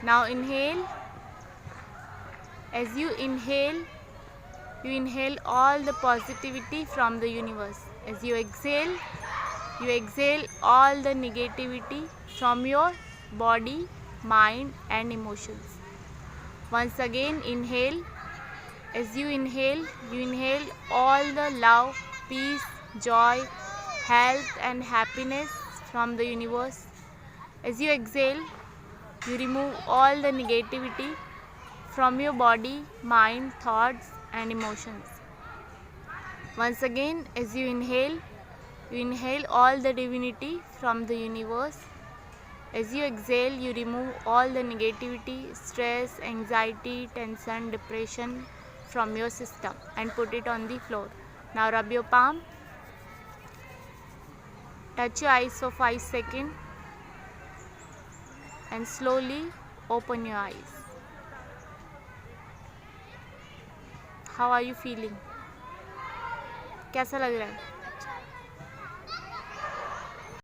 Now inhale. As you inhale all the positivity from the universe. As you exhale all the negativity from your body, mind and emotions. Once again, inhale. As you inhale all the love, peace, joy, health and happiness from the universe. As you exhale, you remove all the negativity from your body, mind, thoughts and emotions. Once again, as you inhale all the divinity from the universe. As you exhale, you remove all the negativity, stress, anxiety, tension, depression from your system and put it on the floor. Now rub your palm. Touch your eyes for 5 seconds and slowly open your eyes. How are you feeling? कैसा लग रहा है?